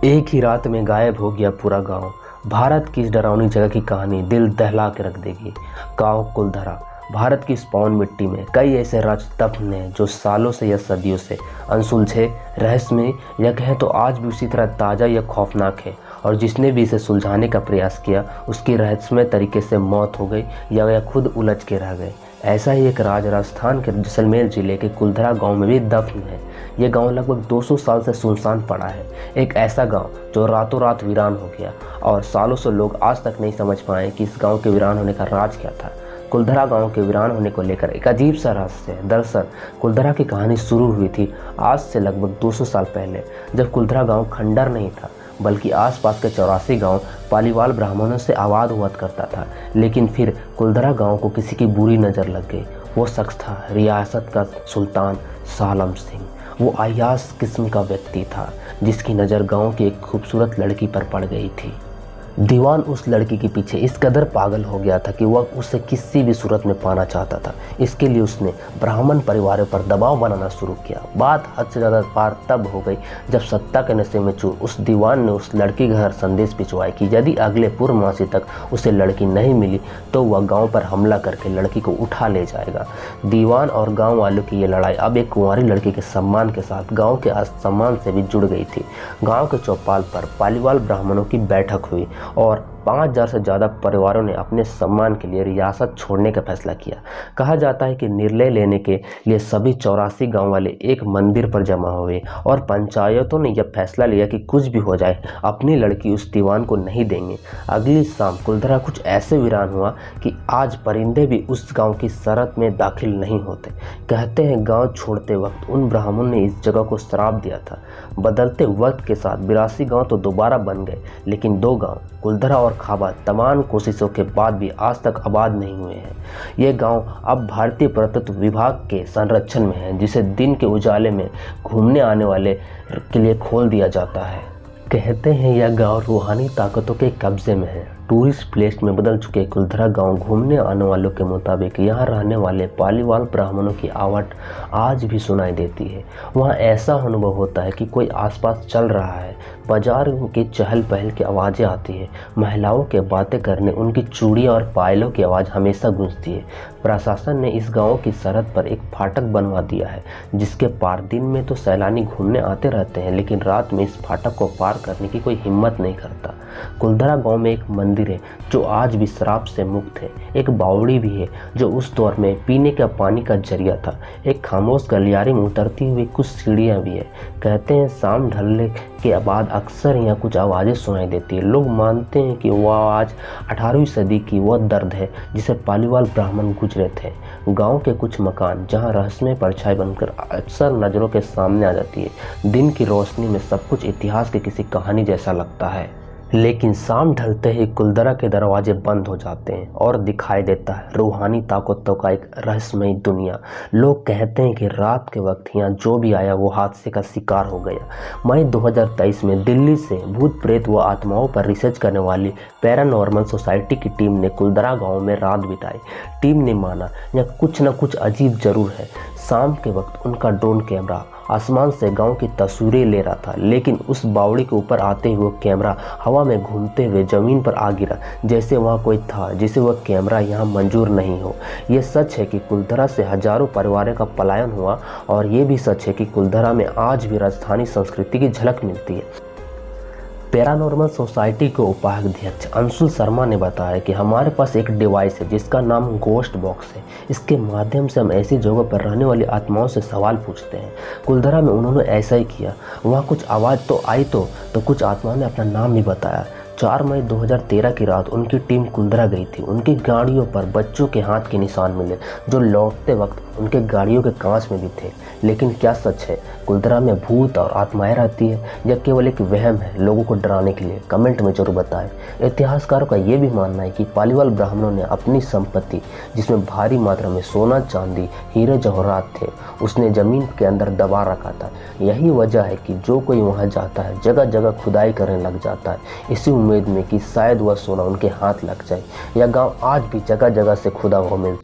एक ही रात में गायब हो गया पूरा गांव। भारत की इस डरावनी जगह की कहानी दिल दहला के रख देगी। गांव कुलधरा। भारत की इस पावन मिट्टी में कई ऐसे राज दफन हैं जो सालों से या सदियों से अनसुलझे, रहस्यमय या कहें तो आज भी उसी तरह ताज़ा या खौफनाक है। और जिसने भी इसे सुलझाने का प्रयास किया उसकी रहस्यमय तरीके से मौत हो गई या खुद उलझ के रह गए। ऐसा ही एक राज राजस्थान के जैसलमेर जिले के कुलधरा गांव में भी दफन है। ये गांव लगभग 200 साल से सुनसान पड़ा है। एक ऐसा गांव जो रातों रात वीरान हो गया और सालों से लोग आज तक नहीं समझ पाए कि इस गांव के वीरान होने का राज क्या था। कुलधरा गांव के वीरान होने को लेकर एक अजीब सा रहस्य है। दरअसल कुलधरा की कहानी शुरू हुई थी आज से लगभग 200 साल पहले, जब कुलधरा गांव खंडर नहीं था बल्कि आसपास के 84 गांव पालीवाल ब्राह्मणों से आबाद हुआ करता था। लेकिन फिर कुलधरा गांव को किसी की बुरी नज़र लग गई। वो शख्स था रियासत का सुल्तान सालम सिंह। वो अय्याश किस्म का व्यक्ति था जिसकी नज़र गांव की एक खूबसूरत लड़की पर पड़ गई थी। दीवान उस लड़की के पीछे इस कदर पागल हो गया था कि वह उसे किसी भी सूरत में पाना चाहता था। इसके लिए उसने ब्राह्मण परिवारों पर दबाव बनाना शुरू किया। बात हद से ज़्यादा पार तब हो गई जब सत्ता के नशे में चूर उस दीवान ने उस लड़की के घर संदेश भिजवाया कि यदि अगले पूर्णमासी तक उसे लड़की नहीं मिली तो वह गाँव पर हमला करके लड़की को उठा ले जाएगा। दीवान और गाँव वालों की ये लड़ाई अब एक कुंवारी लड़की के सम्मान के साथ गाँव के सम्मान से भी जुड़ गई थी। गाँव के चौपाल पर पालीवाल ब्राह्मणों की बैठक हुई और 5000 से ज़्यादा परिवारों ने अपने सम्मान के लिए रियासत छोड़ने का फैसला किया। कहा जाता है कि निर्णय लेने के लिए सभी 84 गांव वाले एक मंदिर पर जमा हुए और पंचायतों ने यह फैसला लिया कि कुछ भी हो जाए अपनी लड़की उस दीवान को नहीं देंगे। अगली शाम कुलधरा कुछ ऐसे वीरान हुआ कि आज परिंदे भी उस गाँव की सरहद में दाखिल नहीं होते। कहते हैं गाँव छोड़ते वक्त उन ब्राह्मणों ने इस जगह को श्राप दिया था। बदलते वक्त के साथ 82 गाँव तो दोबारा बन गए, लेकिन 2 गाँव कुलधरा और खाबा तमाम कोशिशों के बाद भी आज तक आबाद नहीं हुए हैं। ये गांव अब भारतीय पुरातत्व विभाग के संरक्षण में है, जिसे दिन के उजाले में घूमने आने वाले के लिए खोल दिया जाता है। कहते हैं यह गांव रूहानी ताकतों के कब्जे में है। टूरिस्ट प्लेस में बदल चुके कुलधरा गांव घूमने आने वालों के मुताबिक यहाँ रहने वाले पालीवाल ब्राह्मणों की आवाज़ आज भी सुनाई देती है। वहाँ ऐसा अनुभव होता है कि कोई आसपास चल रहा है। बाजार की चहल पहल की आवाज़ें आती है। महिलाओं के बातें करने, उनकी चूड़ियाँ और पायलों की आवाज़ हमेशा गूंजती है। प्रशासन ने इस गाँव की सरहद पर एक फाटक बनवा दिया है जिसके पार दिन में तो सैलानी घूमने आते रहते हैं, लेकिन रात में इस फाटक को पार करने की कोई हिम्मत नहीं करता। कुलधरा गांव में एक मंदिर है जो आज भी श्राप से मुक्त है। एक बावड़ी भी है जो उस दौर में पीने का पानी का जरिया था। एक खामोश गलियारे में उतरती हुई कुछ सीढ़ियाँ भी है। कहते हैं शाम ढलने के बाद अक्सर यहाँ कुछ आवाज़ें सुनाई देती है। लोग मानते हैं कि वह आज 18वीं सदी की वह दर्द है जिसे पालीवाल ब्राह्मण गुजरे थे। गांव के कुछ मकान जहां रहस्यमय परछाई बनकर अक्सर नज़रों के सामने आ जाती है। दिन की रोशनी में सब कुछ इतिहास की किसी कहानी जैसा लगता है, लेकिन शाम ढलते ही कुलधरा के दरवाजे बंद हो जाते हैं और दिखाई देता है रूहानी ताकतों का एक रहस्यमय दुनिया। लोग कहते हैं कि रात के वक्त यहाँ जो भी आया वो हादसे का शिकार हो गया। मई 2023 में दिल्ली से भूत प्रेत व आत्माओं पर रिसर्च करने वाली पैरानॉर्मल सोसाइटी की टीम ने कुलधरा गाँव में रात बिताई। टीम ने माना यहाँ कुछ न कुछ अजीब जरूर है। शाम के वक्त उनका ड्रोन कैमरा आसमान से गांव की तस्वीरें ले रहा था, लेकिन उस बावड़ी के ऊपर आते हुए कैमरा हवा में घूमते हुए ज़मीन पर आ गिरा, जैसे वहाँ कोई था जिसे वह कैमरा यहाँ मंजूर नहीं हो। ये सच है कि कुलधरा से हजारों परिवारों का पलायन हुआ और ये भी सच है कि कुलधरा में आज भी राजस्थानी संस्कृति की झलक मिलती है। पैरानॉर्मल सोसाइटी के उपाध्यक्ष अंशुल शर्मा ने बताया कि हमारे पास एक डिवाइस है जिसका नाम घोस्ट बॉक्स है। इसके माध्यम से हम ऐसी जगहों पर रहने वाली आत्माओं से सवाल पूछते हैं। कुलधरा में उन्होंने ऐसा ही किया। वहाँ कुछ आवाज़ तो आई तो कुछ आत्माओं ने अपना नाम भी बताया। 4 मई 2013 की रात उनकी टीम कुलधरा गई थी। उनकी गाड़ियों पर बच्चों के हाथ के निशान मिले जो लौटते वक्त उनके गाड़ियों के कांच में भी थे। लेकिन क्या सच है कुलधरा में भूत और आत्माएं रहती है या केवल एक वहम है लोगों को डराने के लिए? कमेंट में जरूर बताएं। इतिहासकारों का ये भी मानना है कि पालीवाल ब्राह्मणों ने अपनी संपत्ति, जिसमें भारी मात्रा में सोना, चांदी, हीरे जवाहरात थे, उसने ज़मीन के अंदर दबा रखा था। यही वजह है कि जो कोई वहाँ जाता है जगह जगह खुदाई करने लग जाता है, इसी उम्मीद में कि शायद वह सोना उनके हाथ लग जाए। यह गाँव आज भी जगह जगह से खुदा हुआ मिलता है।